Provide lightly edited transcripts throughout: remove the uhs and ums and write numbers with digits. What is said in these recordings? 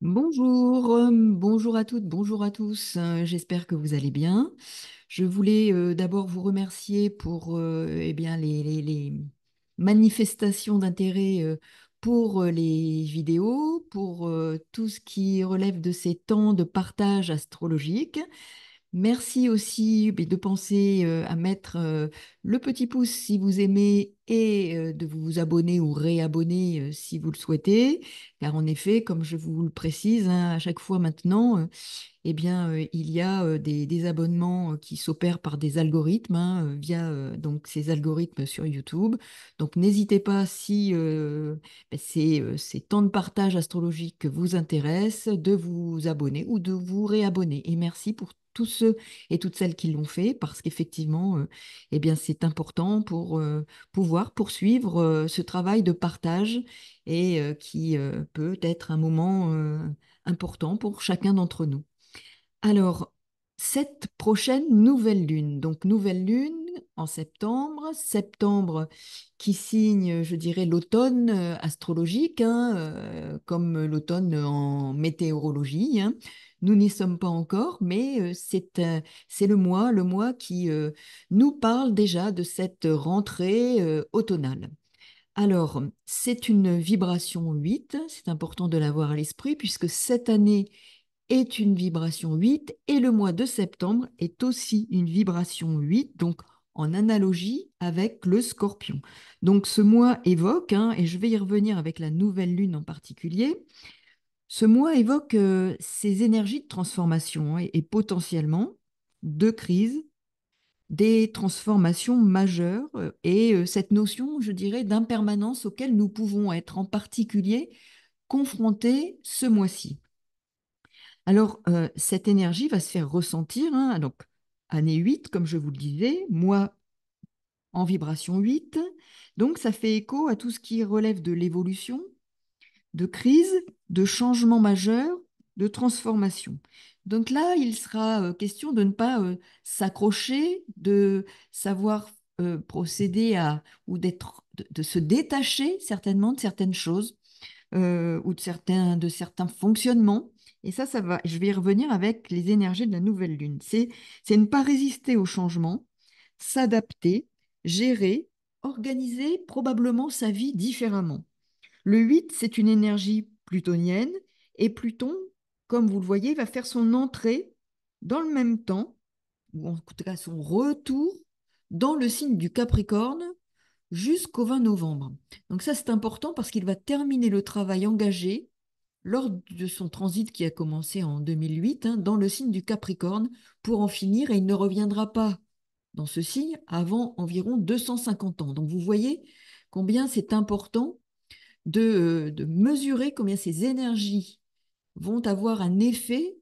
Bonjour, bonjour à toutes, bonjour à tous. J'espère que vous allez bien. Je voulais d'abord vous remercier pour eh bien, les manifestations d'intérêt pour les vidéos, pour tout ce qui relève de ces temps de partage astrologique. Merci aussi de penser à mettre le petit pouce si vous aimez et de vous abonner ou réabonner si vous le souhaitez. Car en effet, comme je vous le précise, hein, à chaque fois maintenant, eh bien, il y a des abonnements qui s'opèrent par des algorithmes via donc ces algorithmes sur YouTube. Donc n'hésitez pas si ces temps de partage astrologique vous intéressent, de vous abonner ou de vous réabonner. Et merci pour tous ceux et toutes celles qui l'ont fait, parce qu'effectivement, eh bien, c'est important pour pouvoir poursuivre ce travail de partage et qui peut être un moment important pour chacun d'entre nous. Alors, cette prochaine nouvelle lune, donc nouvelle lune en septembre, septembre qui signe, je dirais, l'automne astrologique, comme l'automne en météorologie, hein. Nous n'y sommes pas encore, mais c'est le mois qui nous parle déjà de cette rentrée automnale. Alors, c'est une vibration 8, c'est important de l'avoir à l'esprit, puisque cette année est une vibration 8 et le mois de septembre est aussi une vibration 8, donc en analogie avec le scorpion. Donc ce mois évoque, et je vais y revenir avec la nouvelle lune en particulier, ce mois évoque ces énergies de transformation et potentiellement de crise, des transformations majeures et cette notion, je dirais, d'impermanence auquel nous pouvons être en particulier confrontés ce mois-ci. Alors, cette énergie va se faire ressentir, hein, donc année 8, comme je vous le disais, mois en vibration 8. Donc, ça fait écho à tout ce qui relève de l'évolution, de crise, de changement majeur, de transformation. Donc là, il sera question de ne pas s'accrocher, de savoir procéder à, ou de se détacher certainement de certaines choses ou de certains fonctionnements. Et ça va, je vais y revenir avec les énergies de la nouvelle lune. C'est ne pas résister au changement, s'adapter, gérer, organiser probablement sa vie différemment. Le 8, c'est une énergie plutonienne et Pluton, comme vous le voyez, va faire son entrée dans le même temps, ou en tout cas son retour dans le signe du Capricorne jusqu'au 20 novembre. Donc ça, c'est important parce qu'il va terminer le travail engagé lors de son transit qui a commencé en 2008 dans le signe du Capricorne pour en finir et il ne reviendra pas dans ce signe avant environ 250 ans. Donc vous voyez combien c'est important de mesurer combien ces énergies vont avoir un effet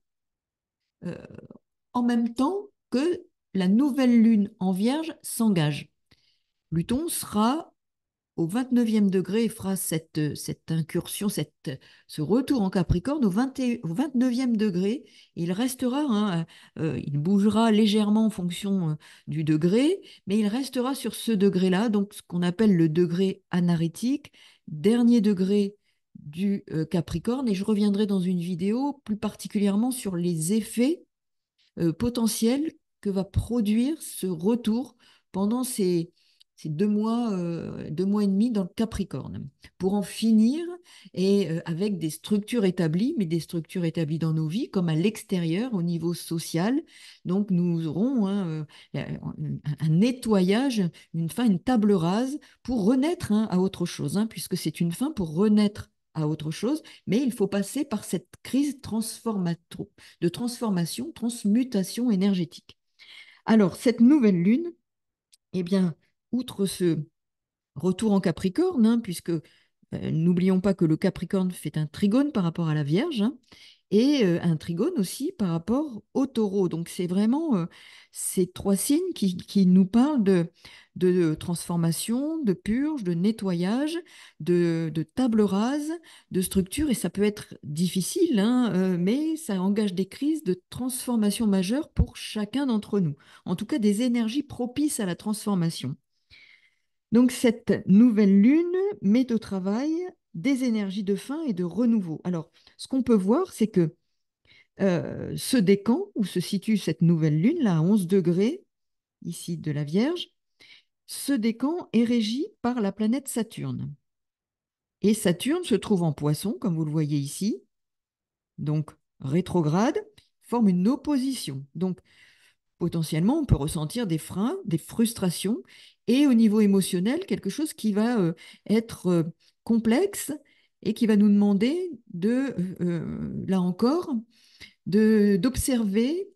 euh, en même temps que la nouvelle lune en Vierge s'engage. Pluton sera au 29e degré et fera cette incursion, ce retour en Capricorne au 29e degré. Il restera, il bougera légèrement en fonction du degré, mais il restera sur ce degré-là, donc ce qu'on appelle le degré anarétique, dernier degré du Capricorne. Et je reviendrai dans une vidéo plus particulièrement sur les effets potentiel que va produire ce retour pendant ces 2 mois et demi dans le Capricorne, pour en finir et avec des structures établies, mais des structures établies dans nos vies, comme à l'extérieur, au niveau social. Donc nous aurons un nettoyage, une table rase pour renaître à autre chose, puisque c'est une fin pour renaître à autre chose, mais il faut passer par cette crise de transformation, transmutation énergétique. Alors, cette nouvelle lune, eh bien, outre ce retour en Capricorne, puisque n'oublions pas que le Capricorne fait un trigone par rapport à la Vierge, et un trigone aussi par rapport au taureau. Donc c'est vraiment ces trois signes qui nous parlent de transformation, de purge, de nettoyage, de table rase, de structure, et ça peut être difficile, mais ça engage des crises de transformation majeure pour chacun d'entre nous. En tout cas, des énergies propices à la transformation. Donc cette nouvelle lune met au travail des énergies de fin et de renouveau. Alors, ce qu'on peut voir, c'est que ce décan où se situe cette nouvelle lune, là, à 11 degrés, ici de la Vierge, ce décan est régi par la planète Saturne. Et Saturne se trouve en Poisson, comme vous le voyez ici, donc rétrograde, forme une opposition. Donc, potentiellement, on peut ressentir des freins, des frustrations, et au niveau émotionnel, quelque chose qui va être complexe et qui va nous demander là encore, d'observer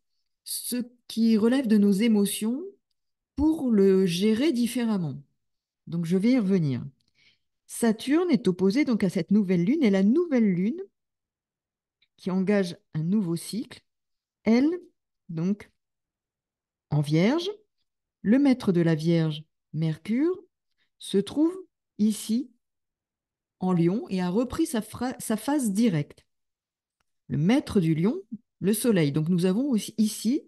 ce qui relève de nos émotions pour le gérer différemment. Donc, je vais y revenir. Saturne est opposé donc à cette nouvelle lune, et la nouvelle lune qui engage un nouveau cycle, elle, donc en Vierge, le maître de la Vierge, Mercure, se trouve ici en Lion et a repris sa phase directe. Le maître du Lion, le Soleil. Donc nous avons aussi ici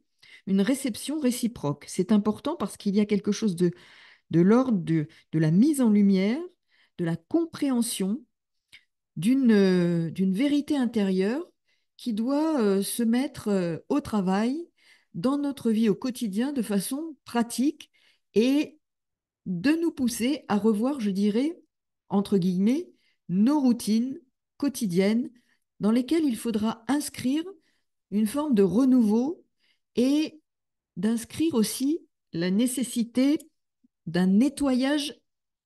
une réception réciproque. C'est important parce qu'il y a quelque chose de l'ordre de la mise en lumière, de la compréhension d'une vérité intérieure qui doit se mettre au travail dans notre vie au quotidien de façon pratique et de nous pousser à revoir, je dirais, entre guillemets, nos routines quotidiennes dans lesquelles il faudra inscrire une forme de renouveau et d'inscrire aussi la nécessité d'un nettoyage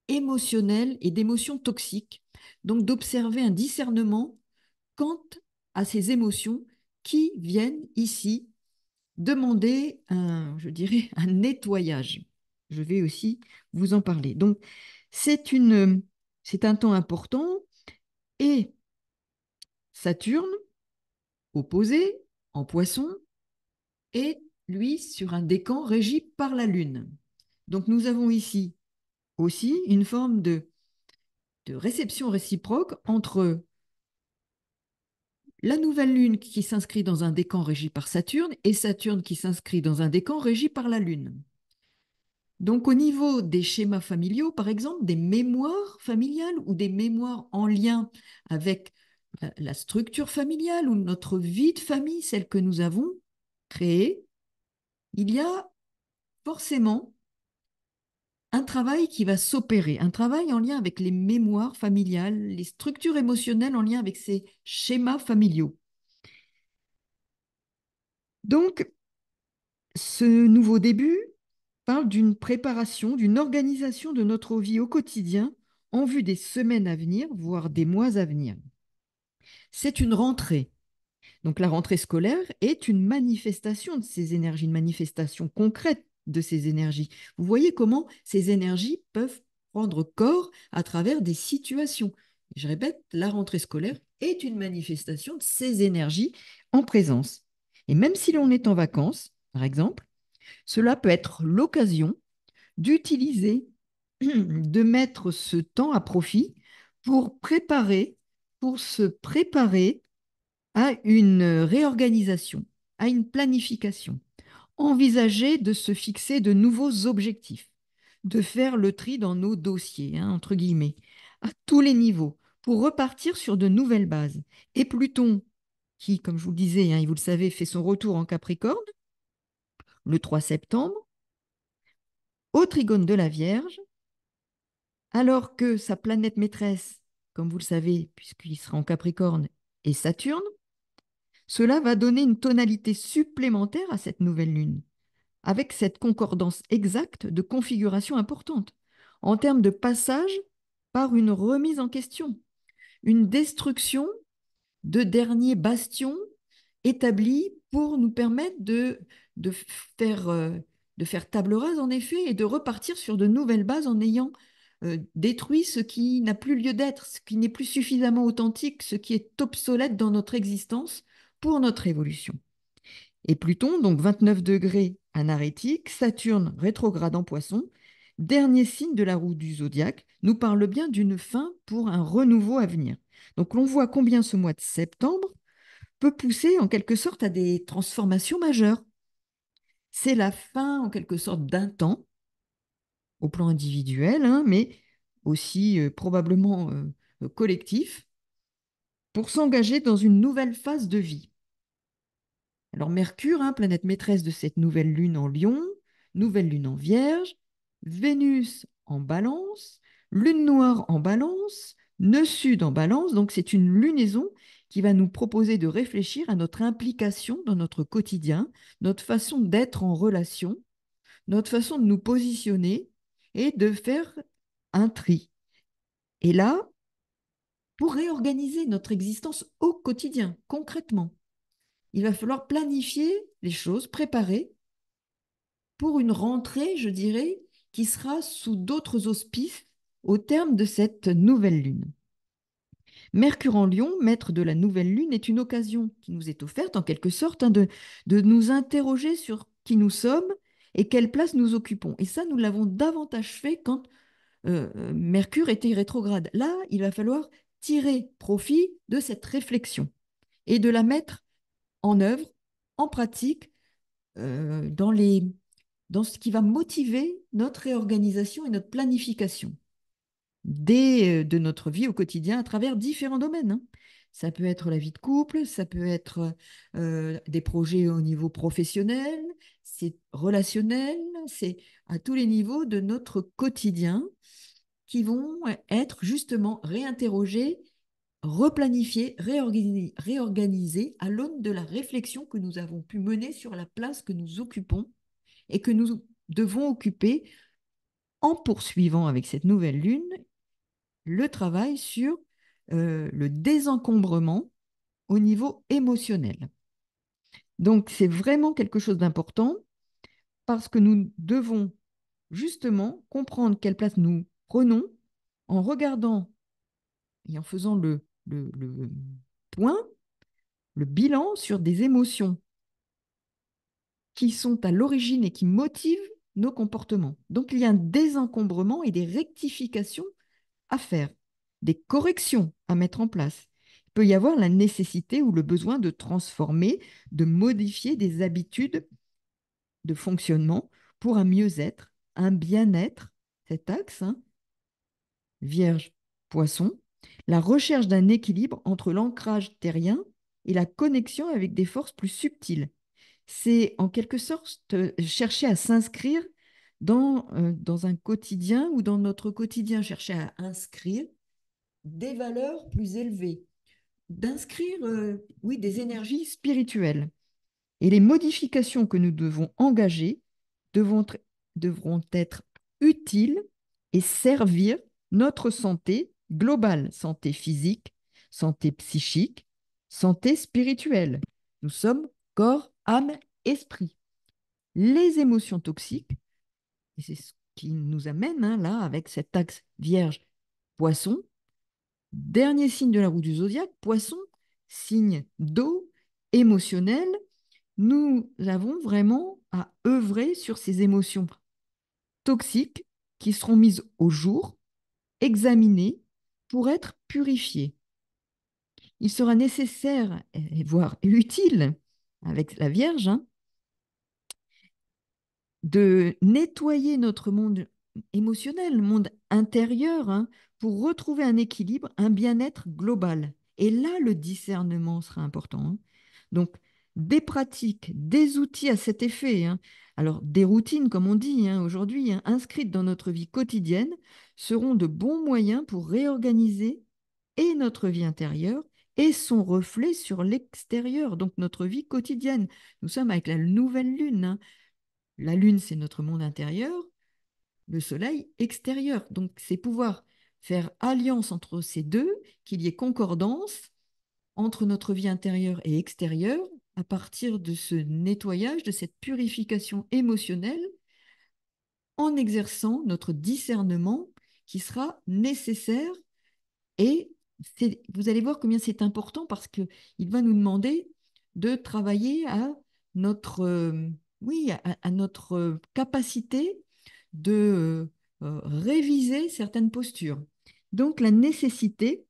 émotionnel et d'émotions toxiques, donc d'observer un discernement quant à ces émotions qui viennent ici demander je dirais, un nettoyage. Je vais aussi vous en parler. Donc, c'est un temps important et Saturne, opposé en Poisson, est, lui, sur un décan régi par la Lune. Donc, nous avons ici aussi une forme de réception réciproque entre la nouvelle Lune qui s'inscrit dans un décan régi par Saturne et Saturne qui s'inscrit dans un décan régi par la Lune. Donc au niveau des schémas familiaux, par exemple, des mémoires familiales ou des mémoires en lien avec la structure familiale ou notre vie de famille, celle que nous avons créée, il y a forcément un travail qui va s'opérer, un travail en lien avec les mémoires familiales, les structures émotionnelles en lien avec ces schémas familiaux. Donc, ce nouveau début parle d'une préparation, d'une organisation de notre vie au quotidien en vue des semaines à venir, voire des mois à venir. C'est une rentrée. Donc la rentrée scolaire est une manifestation de ces énergies, une manifestation concrète de ces énergies. Vous voyez comment ces énergies peuvent prendre corps à travers des situations. Je répète, la rentrée scolaire est une manifestation de ces énergies en présence. Et même si l'on est en vacances, par exemple, cela peut être l'occasion d'utiliser, de mettre ce temps à profit pour se préparer à une réorganisation, à une planification. Envisager de se fixer de nouveaux objectifs, de faire le tri dans nos dossiers, hein, entre guillemets, à tous les niveaux, pour repartir sur de nouvelles bases. Et Pluton, qui, comme je vous le disais, hein, et vous le savez, fait son retour en Capricorne le 3 septembre, au trigone de la Vierge, alors que sa planète maîtresse, comme vous le savez, puisqu'il sera en Capricorne, est Saturne, cela va donner une tonalité supplémentaire à cette nouvelle lune, avec cette concordance exacte de configuration importante, en termes de passage par une remise en question, une destruction de derniers bastions établis pour nous permettre de, faire, euh, de faire table rase, en effet, et de repartir sur de nouvelles bases en ayant détruit ce qui n'a plus lieu d'être, ce qui n'est plus suffisamment authentique, ce qui est obsolète dans notre existence pour notre évolution. Et Pluton, donc 29 degrés anarétique, Saturne rétrograde en Poisson, dernier signe de la roue du zodiaque, nous parle bien d'une fin pour un renouveau à venir. Donc l'on voit combien ce mois de septembre peut pousser en quelque sorte à des transformations majeures. C'est la fin en quelque sorte d'un temps au plan individuel, hein, mais aussi probablement collectif pour s'engager dans une nouvelle phase de vie. Alors Mercure, hein, planète maîtresse de cette nouvelle lune en Lion, nouvelle lune en Vierge, Vénus en Balance, lune noire en Balance, nœud sud en Balance. Donc c'est une lunaison qui va nous proposer de réfléchir à notre implication dans notre quotidien, notre façon d'être en relation, notre façon de nous positionner et de faire un tri. Et là, pour réorganiser notre existence au quotidien, concrètement, il va falloir planifier les choses, préparer pour une rentrée, je dirais, qui sera sous d'autres auspices au terme de cette nouvelle lune. Mercure en Lion, maître de la nouvelle lune, est une occasion qui nous est offerte en quelque sorte, hein, de nous interroger sur qui nous sommes et quelle place nous occupons. Et ça, nous l'avons davantage fait quand Mercure était rétrograde. Là, il va falloir tirer profit de cette réflexion et de la mettre en œuvre, en pratique, dans dans ce qui va motiver notre réorganisation et notre planification de notre vie au quotidien à travers différents domaines, hein. Ça peut être la vie de couple, ça peut être des projets au niveau professionnel, c'est relationnel, c'est à tous les niveaux de notre quotidien qui vont être justement réinterrogés, replanifiés, réorganisés à l'aune de la réflexion que nous avons pu mener sur la place que nous occupons et que nous devons occuper en poursuivant avec cette nouvelle lune le travail sur le désencombrement au niveau émotionnel. Donc, c'est vraiment quelque chose d'important parce que nous devons justement comprendre quelle place nous prenons en regardant et en faisant le point, le bilan sur des émotions qui sont à l'origine et qui motivent nos comportements. Donc, il y a un désencombrement et des rectifications à faire, des corrections à mettre en place. Il peut y avoir la nécessité ou le besoin de transformer, de modifier des habitudes de fonctionnement pour un mieux-être, un bien-être, cet axe, hein, Vierge, Poisson, la recherche d'un équilibre entre l'ancrage terrien et la connexion avec des forces plus subtiles. C'est en quelque sorte chercher à s'inscrire dans un quotidien ou dans notre quotidien, chercher à inscrire des valeurs plus élevées, d'inscrire, oui, des énergies spirituelles. Et les modifications que nous devons engager devront, devront être utiles et servir notre santé globale, santé physique, santé psychique, santé spirituelle. Nous sommes corps, âme, esprit. Les émotions toxiques, et c'est ce qui nous amène, hein, là avec cet axe Vierge-Poisson, dernier signe de la roue du zodiaque, Poisson, signe d'eau, émotionnel. Nous avons vraiment à œuvrer sur ces émotions toxiques qui seront mises au jour, examinées pour être purifiées. Il sera nécessaire, et voire utile, avec la Vierge, hein, de nettoyer notre monde émotionnel, le monde intérieur, hein, pour retrouver un équilibre, un bien-être global. Et là, le discernement sera important, hein. Donc, des pratiques, des outils à cet effet, hein. Alors, des routines, comme on dit, hein, aujourd'hui, hein, inscrites dans notre vie quotidienne, seront de bons moyens pour réorganiser et notre vie intérieure et son reflet sur l'extérieur, donc notre vie quotidienne. Nous sommes avec la nouvelle lune, hein. La Lune, c'est notre monde intérieur, le Soleil extérieur. Donc, c'est pouvoir faire alliance entre ces deux, qu'il y ait concordance entre notre vie intérieure et extérieure à partir de ce nettoyage, de cette purification émotionnelle, en exerçant notre discernement qui sera nécessaire. Et vous allez voir combien c'est important parce qu'il va nous demander de travailler à notre, oui, à notre capacité de réviser certaines postures. Donc la nécessité,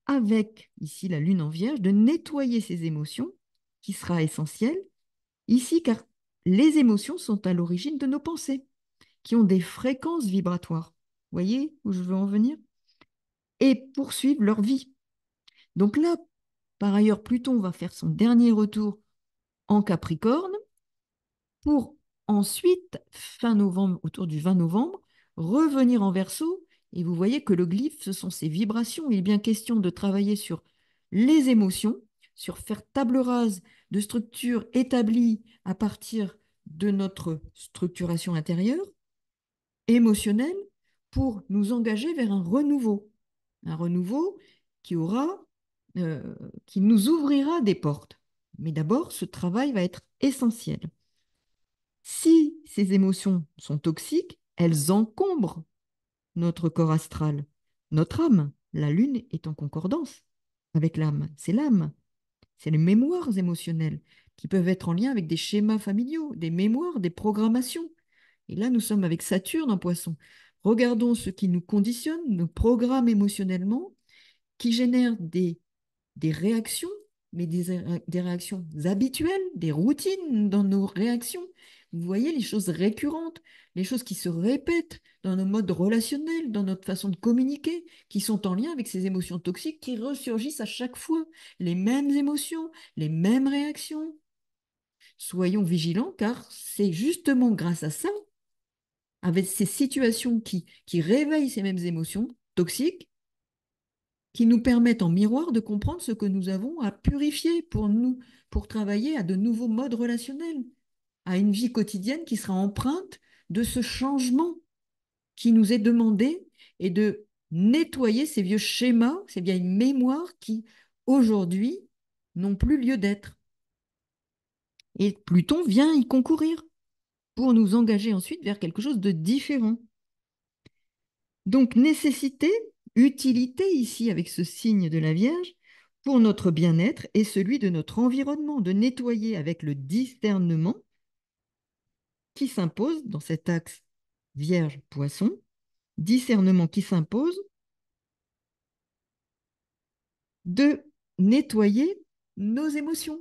avec ici la lune en vierge, de nettoyer ces émotions, qui sera essentielle ici, car les émotions sont à l'origine de nos pensées, qui ont des fréquences vibratoires. Vous voyez où je veux en venir? et poursuivent leur vie. Donc là, par ailleurs, Pluton va faire son dernier retour en Capricorne pour ensuite, fin novembre, autour du 20 novembre, revenir en Verseau. Et vous voyez que le glyphe, ce sont ces vibrations. Il est bien question de travailler sur les émotions, sur faire table rase de structures établies à partir de notre structuration intérieure, émotionnelle, pour nous engager vers un renouveau. Un renouveau qui aura, euh, qui nous ouvrira des portes. Mais d'abord, ce travail va être essentiel. Si ces émotions sont toxiques, elles encombrent notre corps astral. Notre âme, la lune est en concordance avec l'âme. C'est l'âme, c'est les mémoires émotionnelles qui peuvent être en lien avec des schémas familiaux, des mémoires, des programmations. Et là, nous sommes avec Saturne en poisson. Regardons ce qui nous conditionne, nous programme émotionnellement, qui génère des réactions, mais des réactions habituelles, des routines dans nos réactions. Vous voyez les choses récurrentes, les choses qui se répètent dans nos modes relationnels, dans notre façon de communiquer, qui sont en lien avec ces émotions toxiques qui ressurgissent à chaque fois. Les mêmes émotions, les mêmes réactions. Soyons vigilants car c'est justement grâce à ça, avec ces situations qui réveillent ces mêmes émotions toxiques, qui nous permettent en miroir de comprendre ce que nous avons à purifier pour nous, pour travailler à de nouveaux modes relationnels, à une vie quotidienne qui sera empreinte de ce changement qui nous est demandé et de nettoyer ces vieux schémas, ces vieilles mémoires qui, aujourd'hui, n'ont plus lieu d'être. Et Pluton vient y concourir pour nous engager ensuite vers quelque chose de différent. Donc, nécessité, utilité ici avec ce signe de la Vierge pour notre bien-être et celui de notre environnement, de nettoyer avec le discernement qui s'impose dans cet axe Vierge-Poisson, discernement qui s'impose de nettoyer nos émotions.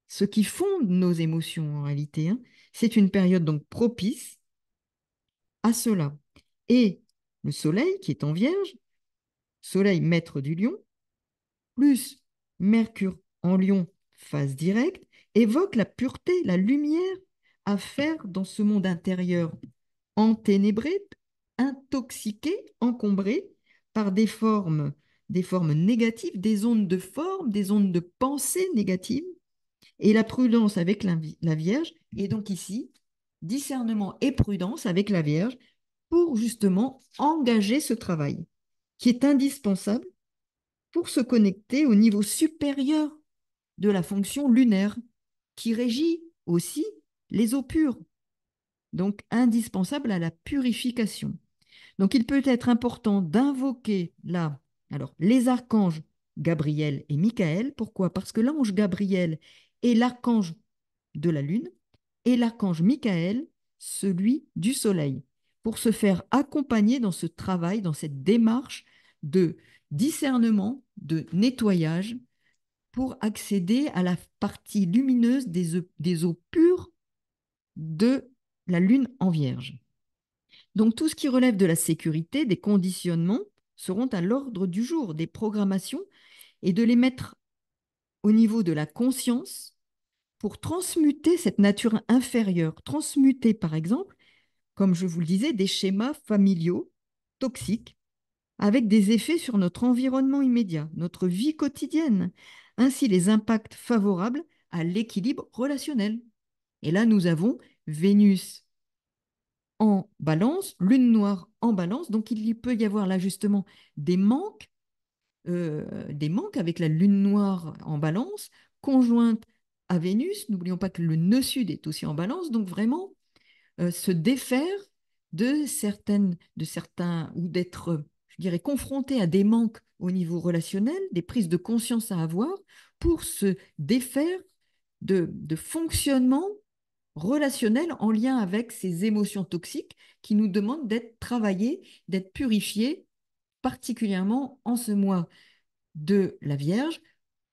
Ce qui fonde nos émotions en réalité, hein, c'est une période donc propice à cela. Et le Soleil qui est en Vierge, Soleil maître du Lion, plus Mercure en Lion, phase directe, évoque la pureté, la lumière à faire dans ce monde intérieur enténébré, intoxiqué, encombré par des formes négatives, des ondes de forme, des ondes de pensée négatives, et la prudence avec la Vierge, et donc ici, discernement et prudence avec la Vierge pour justement engager ce travail qui est indispensable pour se connecter au niveau supérieur de la fonction lunaire qui régit aussi les eaux pures, donc indispensable à la purification. Donc il peut être important d'invoquer là, alors les archanges Gabriel et Michael. Pourquoi? Parce que l'ange Gabriel est l'archange de la Lune et l'archange Michael, celui du Soleil, pour se faire accompagner dans ce travail, dans cette démarche de discernement, de nettoyage, pour accéder à la partie lumineuse des eaux pures de la Lune en Vierge. Donc tout ce qui relève de la sécurité, des conditionnements, seront à l'ordre du jour, des programmations, et de les mettre au niveau de la conscience pour transmuter cette nature inférieure, transmuter par exemple, comme je vous le disais, des schémas familiaux toxiques avec des effets sur notre environnement immédiat, notre vie quotidienne, ainsi les impacts favorables à l'équilibre relationnel. Et là, nous avons Vénus en balance, lune noire en balance, donc il peut y avoir là justement des manques, des manques avec la lune noire en balance, conjointe à Vénus. N'oublions pas que le nœud sud est aussi en balance, donc vraiment se défaire de certains, ou d'être, je dirais, confronté à des manques au niveau relationnel, des prises de conscience à avoir pour se défaire de fonctionnement relationnel en lien avec ces émotions toxiques qui nous demandent d'être travaillées, d'être purifiées, particulièrement en ce mois de la Vierge,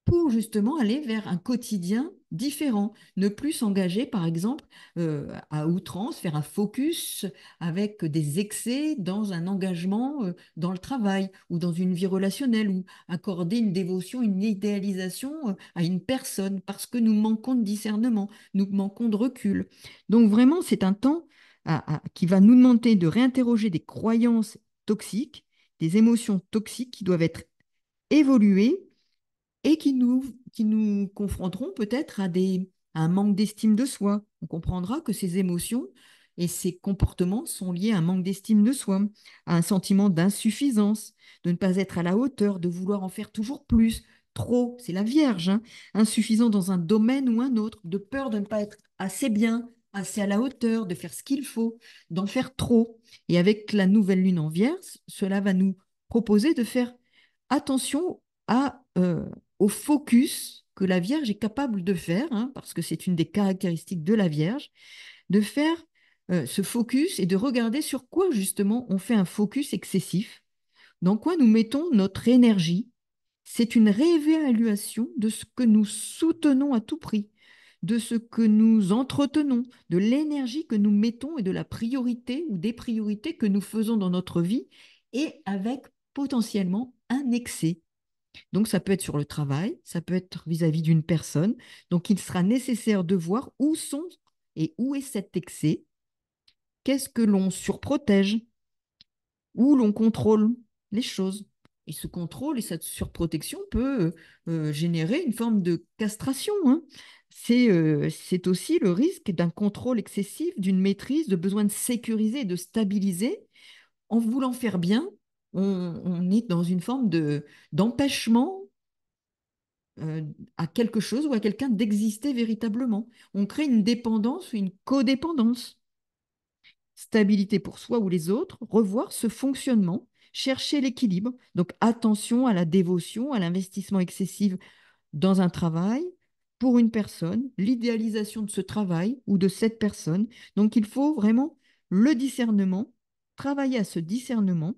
pour justement aller vers un quotidien différent, ne plus s'engager, par exemple, à outrance, faire un focus avec des excès dans un engagement dans le travail ou dans une vie relationnelle ou accorder une dévotion, une idéalisation à une personne parce que nous manquons de discernement, nous manquons de recul. Donc vraiment, c'est un temps qui va nous demander de réinterroger des croyances toxiques, des émotions toxiques qui doivent être évoluées et qui nous confronteront peut-être à un manque d'estime de soi. On comprendra que ces émotions et ces comportements sont liés à un manque d'estime de soi, à un sentiment d'insuffisance, de ne pas être à la hauteur, de vouloir en faire toujours plus, trop, c'est la Vierge, hein, insuffisant dans un domaine ou un autre, de peur de ne pas être assez bien, assez à la hauteur, de faire ce qu'il faut, d'en faire trop. Et avec la nouvelle lune en Vierge, cela va nous proposer de faire attention au focus que la Vierge est capable de faire, hein, parce que c'est une des caractéristiques de la Vierge, de faire ce focus et de regarder sur quoi justement on fait un focus excessif, dans quoi nous mettons notre énergie. C'est une réévaluation de ce que nous soutenons à tout prix, de ce que nous entretenons, de l'énergie que nous mettons et de la priorité ou des priorités que nous faisons dans notre vie et avec potentiellement un excès. Donc, ça peut être sur le travail, ça peut être vis-à-vis d'une personne. Donc, il sera nécessaire de voir où sont et où est cet excès, qu'est-ce que l'on surprotège, où l'on contrôle les choses. Et ce contrôle et cette surprotection peut générer une forme de castration, hein. C'est aussi le risque d'un contrôle excessif, d'une maîtrise, de besoin de sécuriser et de stabiliser. En voulant faire bien, on est dans une forme d'empêchement euh, à quelque chose ou à quelqu'un d'exister véritablement. On crée une dépendance ou une codépendance. Stabilité pour soi ou les autres, revoir ce fonctionnement, chercher l'équilibre. Donc attention à la dévotion, à l'investissement excessif dans un travail pour une personne, l'idéalisation de ce travail ou de cette personne. Donc il faut vraiment le discernement, travailler à ce discernement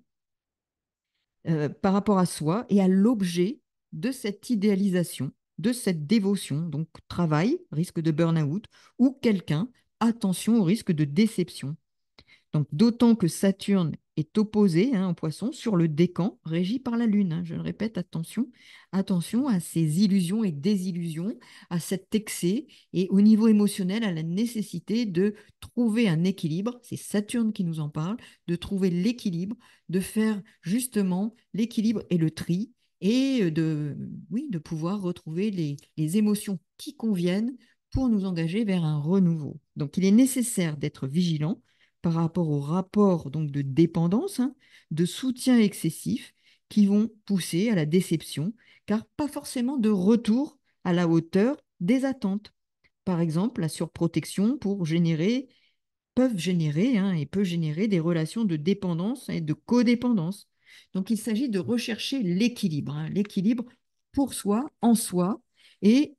par rapport à soi et à l'objet de cette idéalisation, de cette dévotion. Donc, travail, risque de burn-out, ou quelqu'un, attention au risque de déception. Donc, d'autant que Saturne est opposé, hein, en Poisson sur le décan régi par la Lune, hein. Je le répète, attention, attention à ces illusions et désillusions, à cet excès et au niveau émotionnel, à la nécessité de trouver un équilibre. C'est Saturne qui nous en parle, de trouver l'équilibre, de faire justement l'équilibre et le tri et oui, de pouvoir retrouver les émotions qui conviennent pour nous engager vers un renouveau. Donc, il est nécessaire d'être vigilant par rapport au rapport donc de dépendance, hein, de soutien excessif qui vont pousser à la déception, car pas forcément de retour à la hauteur des attentes. Par exemple, la surprotection peuvent générer, hein, et peut générer des relations de dépendance et de codépendance. Donc, il s'agit de rechercher l'équilibre, hein, l'équilibre pour soi, en soi, et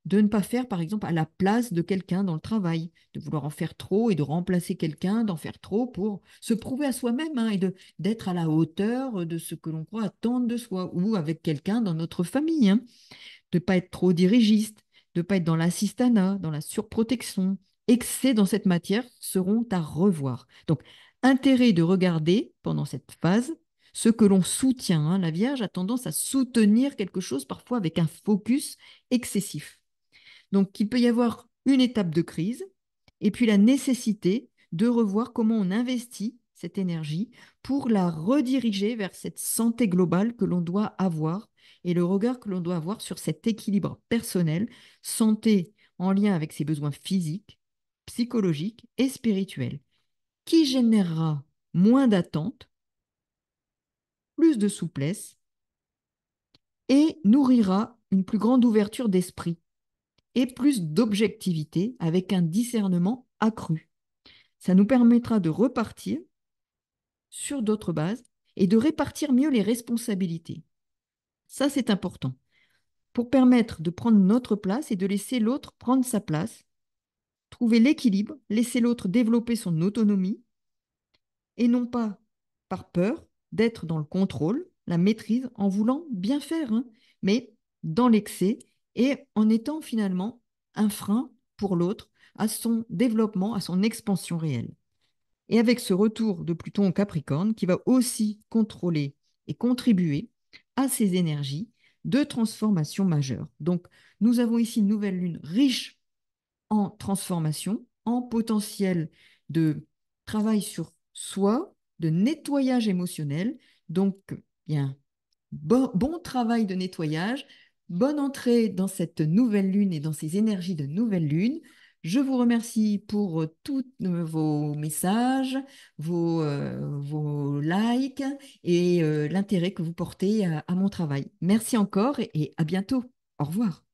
de ne pas faire, par exemple, à la place de quelqu'un dans le travail, de vouloir en faire trop et de remplacer quelqu'un, d'en faire trop pour se prouver à soi-même, hein, et d'être à la hauteur de ce que l'on croit attendre de soi, ou avec quelqu'un dans notre famille, hein, de ne pas être trop dirigiste, de ne pas être dans l'assistanat, dans la surprotection. Excès dans cette matière seront à revoir. Donc, intérêt de regarder pendant cette phase ce que l'on soutient, hein. La Vierge a tendance à soutenir quelque chose parfois avec un focus excessif. Donc, il peut y avoir une étape de crise et puis la nécessité de revoir comment on investit cette énergie pour la rediriger vers cette santé globale que l'on doit avoir et le regard que l'on doit avoir sur cet équilibre personnel, santé en lien avec ses besoins physiques, psychologiques et spirituels, qui générera moins d'attentes, plus de souplesse et nourrira une plus grande ouverture d'esprit et plus d'objectivité avec un discernement accru. Ça nous permettra de repartir sur d'autres bases et de répartir mieux les responsabilités. Ça, c'est important pour permettre de prendre notre place et de laisser l'autre prendre sa place, trouver l'équilibre, laisser l'autre développer son autonomie et non pas par peur d'être dans le contrôle, la maîtrise en voulant bien faire, hein, mais dans l'excès et en étant finalement un frein pour l'autre à son développement, à son expansion réelle. Et avec ce retour de Pluton au Capricorne qui va aussi contrôler et contribuer à ces énergies de transformation majeure. Donc, nous avons ici une nouvelle lune riche en transformation, en potentiel de travail sur soi, de nettoyage émotionnel. Donc, il y a un bon travail de nettoyage, bonne entrée dans cette nouvelle lune et dans ces énergies de nouvelle lune. Je vous remercie pour tous vos messages, vos likes et l'intérêt que vous portez à mon travail. Merci encore et à bientôt. Au revoir.